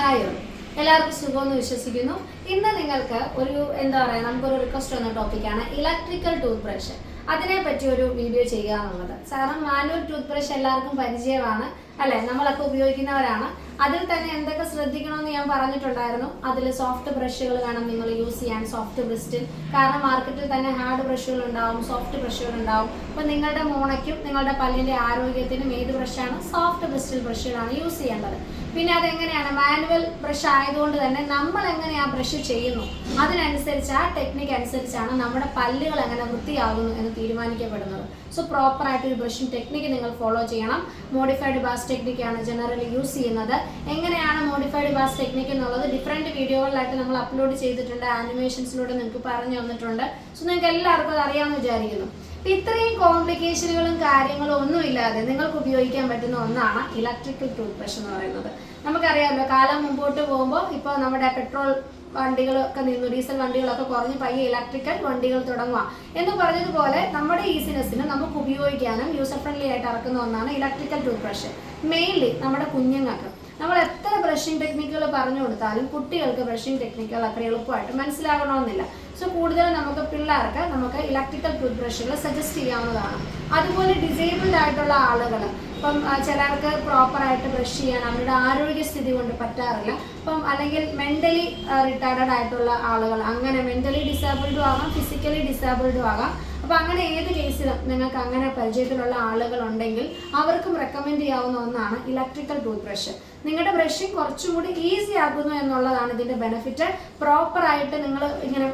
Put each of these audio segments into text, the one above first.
Hi എല്ലാവർക്കും സുഖമെന്ന് വിശ്വസിക്കുന്നു. ഇന്ന് നിങ്ങൾക്ക് നമുക്കൊരു റിക്വസ്റ്റ് വന്ന ടോപ്പിക്കാണ് ഇലക്ട്രിക്കൽ ടൂത്ത് ബ്രഷ്. അതിനെപ്പറ്റി ഒരു വീഡിയോ ചെയ്യുക എന്നുള്ളത്. സാധാരണ മാനുവൽ ടൂത്ത് ബ്രഷ് എല്ലാവർക്കും പരിചയമാണ് അല്ലെ, നമ്മളൊക്കെ ഉപയോഗിക്കുന്നവരാണ്. അതിൽ തന്നെ എന്തൊക്കെ ശ്രദ്ധിക്കണമെന്ന് ഞാൻ പറഞ്ഞിട്ടുണ്ടായിരുന്നു. അതിൽ സോഫ്റ്റ് ബ്രഷുകൾ വേണം നിങ്ങൾ യൂസ് ചെയ്യാൻ, സോഫ്റ്റ് ബ്രിസ്റ്റിൽ. കാരണം മാർക്കറ്റിൽ തന്നെ ഹാർഡ് ബ്രഷുകൾ ഉണ്ടാവും, സോഫ്റ്റ് ബ്രഷുകൾ ഉണ്ടാവും. അപ്പോൾ നിങ്ങളുടെ മോണയ്ക്കും നിങ്ങളുടെ പല്ലിൻ്റെ ആരോഗ്യത്തിനും ഏത് ബ്രഷാണ്? സോഫ്റ്റ് ബ്രിസ്റ്റിൽ ബ്രഷുകളാണ് യൂസ് ചെയ്യേണ്ടത്. പിന്നെ അതെങ്ങനെയാണ്? മാനുവൽ ബ്രഷ് ആയതുകൊണ്ട് തന്നെ നമ്മൾ എങ്ങനെ ആ ബ്രഷ് ചെയ്യുന്നു അതിനനുസരിച്ച്, ആ ടെക്നിക്ക് അനുസരിച്ചാണ് നമ്മുടെ പല്ലുകൾ എങ്ങനെ വൃത്തിയാകുന്നു എന്ന് തീരുമാനിക്കപ്പെടുന്നത്. സോ പ്രോപ്പറായിട്ട് ഒരു ബ്രഷിംഗ് ടെക്നിക്ക് നിങ്ങൾ ഫോളോ ചെയ്യണം. മോഡിഫൈഡ് ബാസ് ടെക്നിക്കാണ് ജനറലി യൂസ് ചെയ്യുന്നത്. എങ്ങനെയാണ് മോഡിഫൈഡ് ബാസ് ടെക്നിക്ക് എന്നുള്ളത് ഡിഫറെൻറ്റ് വീഡിയോകളിലായിട്ട് നമ്മൾ അപ്ലോഡ് ചെയ്തിട്ടുണ്ട്. ആനിമേഷൻസിലൂടെ നിങ്ങൾക്ക് പറഞ്ഞു തന്നിട്ടുണ്ട്. സോ നിങ്ങൾക്ക് എല്ലാവർക്കും അത് അറിയാമെന്ന് വിചാരിക്കുന്നു. ഇത്രയും കോംപ്ലിക്കേഷനുകളും കാര്യങ്ങളും ഒന്നുമില്ലാതെ നിങ്ങൾക്ക് ഉപയോഗിക്കാൻ പറ്റുന്ന ഒന്നാണ് ഇലക്ട്രിക്കൽ ടൂത്ത് ബ്രഷ് എന്ന് പറയുന്നത്. നമുക്കറിയാമല്ലോ, കാലം മുമ്പോട്ട് പോകുമ്പോൾ ഇപ്പോൾ നമ്മുടെ പെട്രോൾ വണ്ടികളൊക്കെ നിന്നു, ഡീസൽ വണ്ടികളൊക്കെ കുറഞ്ഞ് പയ്യെ ഇലക്ട്രിക്കൽ വണ്ടികൾ തുടങ്ങുക എന്ന് പറഞ്ഞതുപോലെ നമ്മുടെ ഈസിനെസ്സിന് നമുക്ക് ഉപയോഗിക്കാനും യൂസർ ഫ്രണ്ട്ലി ആയിട്ട് ഇറക്കുന്ന ഒന്നാണ് ഇലക്ട്രിക്കൽ ടൂത്ത് ബ്രഷ്. മെയിൻലി നമ്മുടെ കുഞ്ഞുങ്ങൾക്ക് നമ്മൾ എത്ര ബ്രഷിംഗ് ടെക്നിക്കുകൾ പറഞ്ഞു കൊടുത്താലും കുട്ടികൾക്ക് ബ്രഷിംഗ് ടെക്നിക്കുകൾ അത്ര എളുപ്പമായിട്ട് മനസ്സിലാകണമെന്നില്ല. സോ കൂടുതലും പിള്ളേർക്ക് നമുക്ക് ഇലക്ട്രിക്കൽ ടൂത്ത് ബ്രഷുകൾ സജസ്റ്റ് ചെയ്യാവുന്നതാണ്. അതുപോലെ ഡിസേബിൾഡ് ആയിട്ടുള്ള ആളുകൾ, ഇപ്പം ചിലർക്ക് പ്രോപ്പറായിട്ട് ബ്രഷ് ചെയ്യാൻ അവരുടെ ആരോഗ്യസ്ഥിതി കൊണ്ട് പറ്റാറില്ല. അല്ലെങ്കിൽ മെൻ്റലി റിട്ടാർഡഡ് ആയിട്ടുള്ള ആളുകൾ, അങ്ങനെ മെൻ്റലി ഡിസേബിൾഡും ആകാം, ഫിസിക്കലി ഡിസേബിൾഡും ആകാം. അപ്പോൾ അങ്ങനെ ഏത് കേസിലും നിങ്ങൾക്ക് അങ്ങനെ പരിചയത്തിലുള്ള ആളുകൾ ഉണ്ടെങ്കിൽ അവർക്കും റെക്കമെൻഡ് ചെയ്യാവുന്ന ഒന്നാണ് ഇലക്ട്രിക്കൽ ടൂത്ത് ബ്രഷ്. നിങ്ങളുടെ ബ്രഷിങ് കുറച്ചും കൂടി ഈസി ആക്കുന്നു എന്നുള്ളതാണ് ഇതിൻ്റെ ബെനിഫിറ്റ്. പ്രോപ്പറായിട്ട് നിങ്ങൾ ഇങ്ങനെ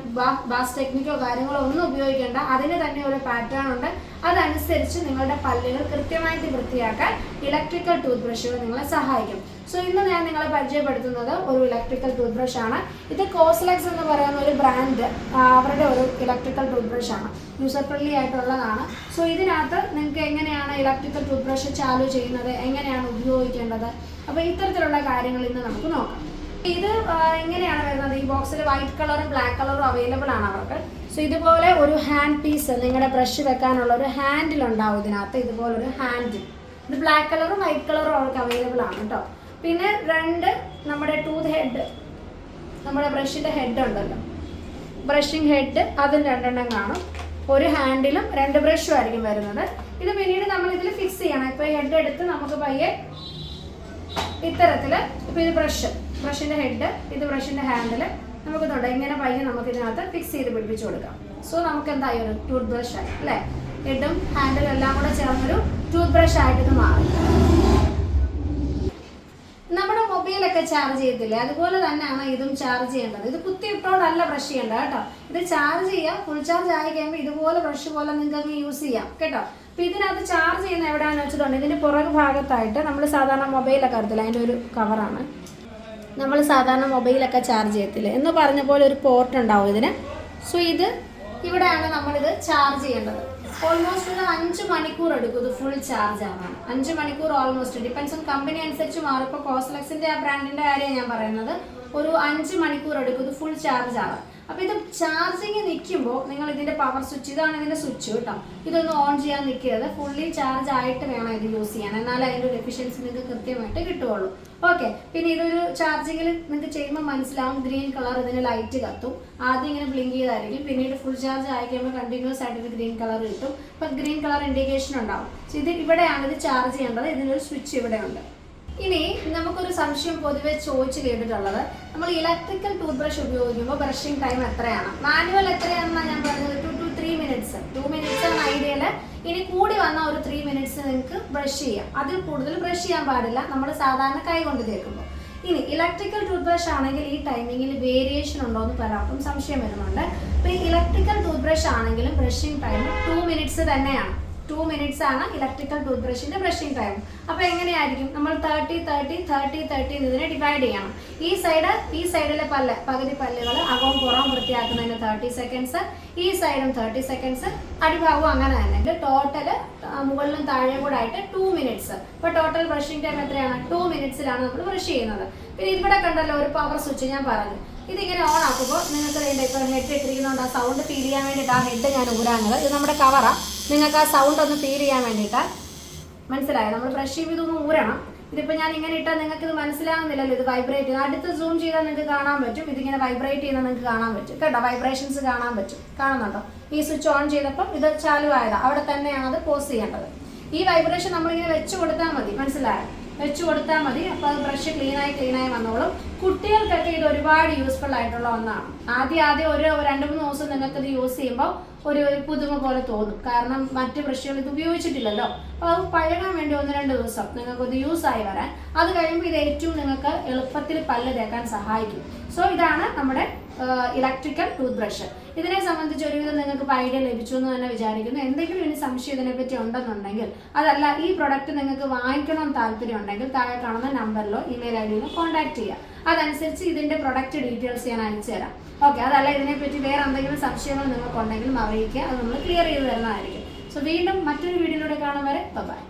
ബാസ് ടെക്നിക്കോ കാര്യങ്ങളോ ഒന്നും ഉപയോഗിക്കേണ്ട. അതിന് തന്നെ ഒരു പാറ്റേൺ ഉണ്ട്. അതനുസരിച്ച് നിങ്ങളുടെ പല്ലുകൾ കൃത്യമായിട്ട് വൃത്തിയാക്കാൻ ഇലക്ട്രിക്കൽ ടൂത്ത് ബ്രഷുകൾ നിങ്ങളെ സഹായിക്കും. സോ ഇന്ന് ഞാൻ നിങ്ങളെ പരിചയപ്പെടുത്തുന്നത് ഒരു ഇലക്ട്രിക്കൽ ടൂത്ത് ബ്രഷ് ആണ്. ഇത് കോസ്ലെക്സ് എന്ന് പറയുന്ന ഒരു ബ്രാൻഡ്, അവരുടെ ഒരു ഇലക്ട്രിക്കൽ ടൂത്ത് ബ്രഷ് ആണ്. യൂസർ ഫ്രണ്ട്ലി ആയിട്ടുള്ളതാണ്. സോ ഇതിനകത്ത് നിങ്ങൾക്ക് എങ്ങനെയാണ് ഇലക്ട്രിക്കൽ ടൂത്ത് ബ്രഷ് ചാലു ചെയ്യുന്നത്, എങ്ങനെയാണ് ഉപയോഗിക്കേണ്ടത്, അപ്പോൾ ഇത്തരത്തിലുള്ള കാര്യങ്ങൾ ഇന്ന് നമുക്ക് നോക്കാം. ഇത് എങ്ങനെയാണ് വരുന്നത്? ഈ ബോക്സിൽ വൈറ്റ് കളറും ബ്ലാക്ക് കളറും അവൈലബിൾ ആണ് അവർക്ക്. സോ ഇതുപോലെ ഒരു ഹാൻഡ് പീസ്, നിങ്ങളുടെ ബ്രഷ് വെക്കാനുള്ള ഒരു ഹാൻഡിൽ ഉണ്ടാവും ഇതിനകത്ത്, ഇതുപോലൊരു ഹാൻഡിൽ. ഇത് ബ്ലാക്ക് കളറും വൈറ്റ് കളറും അവർക്ക് അവൈലബിൾ ആണ് കേട്ടോ. പിന്നെ രണ്ട് നമ്മുടെ ടൂത്ത് ഹെഡ്, നമ്മുടെ ബ്രഷിൻ്റെ ഹെഡ് ഉണ്ടല്ലോ, ബ്രഷിംഗ് ഹെഡ്, അതും രണ്ടെണ്ണം കാണും. ഒരു ഹാൻഡിലും രണ്ട് ബ്രഷും ആയിരിക്കും വരുന്നത്. ഇത് പിന്നീട് നമ്മൾ ഇതിൽ ഫിക്സ് ചെയ്യണം. ഇപ്പോൾ ഹെഡ് എടുത്ത് നമുക്ക് പയ്യെ ഇത്തരത്തിൽ, ഇപ്പോൾ ഇത് ബ്രഷിൻ്റെ ഹെഡ്, ഇത് ബ്രഷിൻ്റെ ഹാൻഡിൽ, നമുക്ക് തൊട്ട് ഇങ്ങനെ പയ്യെ നമുക്ക് ഇതിനകത്ത് ഫിക്സ് ചെയ്ത് പിടിപ്പിച്ച് കൊടുക്കാം. സോ നമുക്ക് എന്തായി ഒരു ടൂത്ത് ബ്രഷ് ആയി അല്ലേ? ഹെഡും ഹാൻഡിലും എല്ലാം കൂടെ ചേർന്നൊരു ടൂത്ത് ബ്രഷ് ആയിട്ട് ഇത് മാറും. നമ്മുടെ മൊബൈലൊക്കെ ചാർജ് ചെയ്യത്തില്ലേ, അതുപോലെ തന്നെയാണ് ഇതും ചാർജ് ചെയ്യേണ്ടത്. ഇത് കുത്തിയിട്ടോണ്ടല്ല ബ്രഷ് ചെയ്യേണ്ടത് കേട്ടോ. ഇത് ചാർജ് ചെയ്യാം. ഫുൾ ചാർജ് ആയി കഴിയുമ്പോൾ ഇതുപോലെ ബ്രഷ് പോലെ നിങ്ങൾക്ക് യൂസ് ചെയ്യാം കേട്ടോ. അപ്പോൾ ഇതിനകത്ത് ചാർജ് ചെയ്യുന്ന എവിടെയാണെന്ന് വെച്ചിട്ടുണ്ട്, ഇതിൻ്റെ പുറകു ഭാഗത്തായിട്ട് നമ്മൾ സാധാരണ മൊബൈലൊക്കെ അറിയത്തില്ല, അതിൻ്റെ ഒരു കവറാണ്. നമ്മൾ സാധാരണ മൊബൈലൊക്കെ ചാർജ് ചെയ്യത്തില്ലേ എന്ന് പറഞ്ഞ പോലെ ഒരു പോർട്ട് ഉണ്ടാവും ഇതിന്. സോ ഇത് ഇവിടെയാണ് നമ്മളിത് ചാർജ് ചെയ്യേണ്ടത്. ഓൾമോസ്റ്റ് ഒരു 5 മണിക്കൂർ എടുക്കും ഇത് ഫുൾ ചാർജ് ആവാൻ. 5 മണിക്കൂർ ഓൾമോസ്റ്റ്, ഡിപ്പെൻസ് ഓൺ കമ്പനി അനുസരിച്ച് മാറും. ഇപ്പോൾ കോസ്ലെക്സിൻ്റെ ആ ബ്രാൻഡിൻ്റെ കാര്യം ഞാൻ പറയുന്നത്, ഒരു 5 മണിക്കൂർ എടുക്കും ഇത് ഫുൾ ചാർജ് ആവാൻ. അപ്പോൾ ഇത് ചാർജിങ് നിൽക്കുമ്പോൾ നിങ്ങൾ ഇതിൻ്റെ പവർ സ്വിച്ച്, ഇതാണ് ഇതിൻ്റെ സ്വിച്ച് കേട്ടോ, ഇതൊന്ന് ഓൺ ചെയ്യാൻ നിൽക്കരുത്. ഫുള്ളി ചാർജ് ആയിട്ട് വേണം ഇത് യൂസ് ചെയ്യാൻ, എന്നാലേ അതിൻ്റെ ഒരു എഫിഷ്യൻസി നിങ്ങൾക്ക് കൃത്യമായിട്ട് കിട്ടുകയുള്ളൂ. ഓക്കെ. പിന്നെ ഇതൊരു ചാർജിങ്ങിൽ നിങ്ങൾക്ക് ചെയ്യുമ്പോൾ മനസ്സിലാവും, ഗ്രീൻ കളർ ഇതിന് ലൈറ്റ് കത്തും. ആദ്യം ഇങ്ങനെ ബ്ലിങ്ക് ചെയ്തായിരിക്കും, പിന്നീട് ഫുൾ ചാർജ് ആയി കഴിയുമ്പോൾ കണ്ടിന്യൂസ് ആയിട്ട് ഗ്രീൻ കളർ കിട്ടും. അപ്പം ഗ്രീൻ കളർ ഇൻഡിക്കേഷൻ ഉണ്ടാവും. ഇത് ഇവിടെയാണ് ഇത് ചാർജ് ചെയ്യേണ്ടത്. ഇതിനൊരു സ്വിച്ച് ഇവിടെ ഉണ്ട്. ഇനി നമുക്കൊരു സംശയം പൊതുവെ ചോദിച്ചു കേട്ടിട്ടുള്ളത്, നമ്മൾ ഇലക്ട്രിക്കൽ ടൂത്ത് ബ്രഷ് ഉപയോഗിക്കുമ്പോൾ ബ്രഷിംഗ് ടൈം എത്രയാണ്? മാനുവൽ എത്രയാണെന്നാണ് ഞാൻ പറഞ്ഞത്, 2 to 3 മിനിറ്റ്സ്. 2 മിനിറ്റ്സ് ആണ് ഐഡിയൽ. ഇനി കൂടി വന്ന ഒരു 3 മിനിറ്റ്സ് നിങ്ങൾക്ക് ബ്രഷ് ചെയ്യാം. അതിൽ കൂടുതൽ ബ്രഷ് ചെയ്യാൻ പാടില്ല, നമ്മൾ സാധാരണ കൈ കൊണ്ട് തേക്കുമ്പോൾ. ഇനി ഇലക്ട്രിക്കൽ ടൂത്ത് ബ്രഷ് ആണെങ്കിൽ ഈ ടൈമിങ്ങിൽ വേരിയേഷൻ ഉണ്ടോ എന്ന് പലർക്കും സംശയം വരുന്നുണ്ട്. അപ്പോൾ ഈ ഇലക്ട്രിക്കൽ ടൂത്ത് ബ്രഷ് ആണെങ്കിലും ബ്രഷിംഗ് ടൈം 2 മിനിറ്റ്സ് തന്നെയാണ്. 2 മിനിറ്റ്സ് ആണ് ഇലക്ട്രിക്കൽ ടൂത്ത് ബ്രഷിൻ്റെ ബ്രഷിംഗ് ടൈം. അപ്പോൾ എങ്ങനെയായിരിക്കും? നമ്മൾ 30 ഇതിനെ ഡിവൈഡ് ചെയ്യണം. ഈ സൈഡിലെ പകുതി പല്ലുകൾ അകവും പുറവും വൃത്തിയാക്കുന്നതിന് 30 സെക്കൻഡ്സ്, ഈ സൈഡും 30 സെക്കൻഡ്സ്, അടിഭാഗവും അങ്ങനെ തന്നെ. ടോട്ടൽ മുകളിലും താഴെയും കൂടെ ആയിട്ട് 2 മിനിറ്റ്സ്. അപ്പോൾ ടോട്ടൽ ബ്രഷിംഗ് ടൈം എത്രയാണ്? 2 മിനിറ്റ്സിലാണ് നമ്മൾ ബ്രഷ് ചെയ്യുന്നത്. പിന്നെ ഇവിടെ കണ്ടല്ലോ ഒരു പവർ സ്വിച്ച് ഞാൻ പറഞ്ഞു. ഇതിങ്ങനെ ഓൺ ആക്കുമ്പോൾ നിങ്ങൾക്ക് ഇപ്പോൾ ഹെഡ് ഇട്ടിരിക്കുന്നതുകൊണ്ട് ആ സൗണ്ട് ഫീൽ ചെയ്യാൻ വേണ്ടിയിട്ട് ആ ഹെഡ് ഞാൻ ഊരാഞ്ഞത്. ഇത് നമ്മുടെ കവറാണ്. നിങ്ങൾക്ക് ആ സൗണ്ട് ഒന്ന് ഫീൽ ചെയ്യാൻ വേണ്ടിയിട്ടാണ്. മനസ്സിലായോ? നമ്മൾ ബ്രഷ് ചെയ്യുമ്പോൾ ഇതൊന്ന് ഊരണം. ഇതിപ്പോൾ ഞാൻ ഇങ്ങനെ ഇട്ടാൽ നിങ്ങൾക്ക് ഇത് മനസ്സിലാകുന്നില്ലല്ലോ, ഇത് വൈബ്രേറ്റ് ചെയ്യുന്നത്. അടുത്ത് സൂം ചെയ്താൽ നിങ്ങൾക്ക് കാണാൻ പറ്റും, ഇതിങ്ങനെ വൈബ്രേറ്റ് ചെയ്യുന്നത് നിങ്ങൾക്ക് കാണാൻ പറ്റും കേട്ടോ, വൈബ്രേഷൻസ് കാണാൻ പറ്റും. കാണുന്നുണ്ടോ? ഈ സ്വിച്ച് ഓൺ ചെയ്തപ്പം ഇത് ചാലു ആയതാണ്, അവിടെ തന്നെയാണ് അത് പോസ് ചെയ്യേണ്ടത്. ഈ വൈബ്രേഷൻ നമ്മളിങ്ങനെ വെച്ച് കൊടുത്താൽ മതി, മനസ്സിലായോ? വെച്ച് കൊടുത്താൽ മതി. അപ്പോൾ അത് ബ്രഷ് ക്ലീനായി വന്നോളും. കുട്ടികൾക്കൊക്കെ ഇത് ഒരുപാട് യൂസ്ഫുൾ ആയിട്ടുള്ള ഒന്നാണ്. ആദ്യം ഒരു 2-3 ദിവസം നിങ്ങൾക്ക് ഇത് യൂസ് ചെയ്യുമ്പോൾ ഒരു പുതുമ പോലെ തോന്നും, കാരണം മറ്റ് ബ്രഷുകൾ ഇത് ഉപയോഗിച്ചിട്ടില്ലല്ലോ. അപ്പോൾ അത് പഴകാൻ വേണ്ടി 1-2 ദിവസം നിങ്ങൾക്കത് യൂസ് ആയി വരാൻ, അത് കഴിയുമ്പോൾ ഇത് ഏറ്റവും നിങ്ങൾക്ക് എളുപ്പത്തിൽ പല്ല് തേക്കാൻ സഹായിക്കും. സോ ഇതാണ് നമ്മുടെ ഇലക്ട്രിക്കൽ ടൂത്ത് ബ്രഷ്. ഇതിനെ സംബന്ധിച്ച് ഒരുവിധം നിങ്ങൾക്ക് ഐഡിയ ലഭിച്ചു എന്ന് തന്നെ വിചാരിക്കുന്നു. എന്തെങ്കിലും ഇനി സംശയം ഇതിനെപ്പറ്റി ഉണ്ടെന്നുണ്ടെങ്കിൽ, അതല്ല ഈ പ്രൊഡക്റ്റ് നിങ്ങൾക്ക് വാങ്ങിക്കണം താല്പര്യം ഉണ്ടെങ്കിൽ താഴെ കാണുന്ന നമ്പറിലോ ഇമെയിൽ ഐഡിയിലോ കോൺടാക്ട് ചെയ്യുക. അതനുസരിച്ച് ഇതിന്റെ പ്രൊഡക്റ്റ് ഡീറ്റെയിൽസ് ഞാൻ അയച്ചു തരാം. ഓക്കെ, അതല്ല ഇതിനെപ്പറ്റി വേറെ എന്തെങ്കിലും സംശയങ്ങൾ നിങ്ങൾക്കുണ്ടെങ്കിലും അറിയിക്കുക, അത് നമ്മൾ ക്ലിയർ ചെയ്ത് തരുന്നതായിരിക്കും. സോ വീണ്ടും മറ്റൊരു വീഡിയോയിലൂടെ കാണും വരെ ബൈ.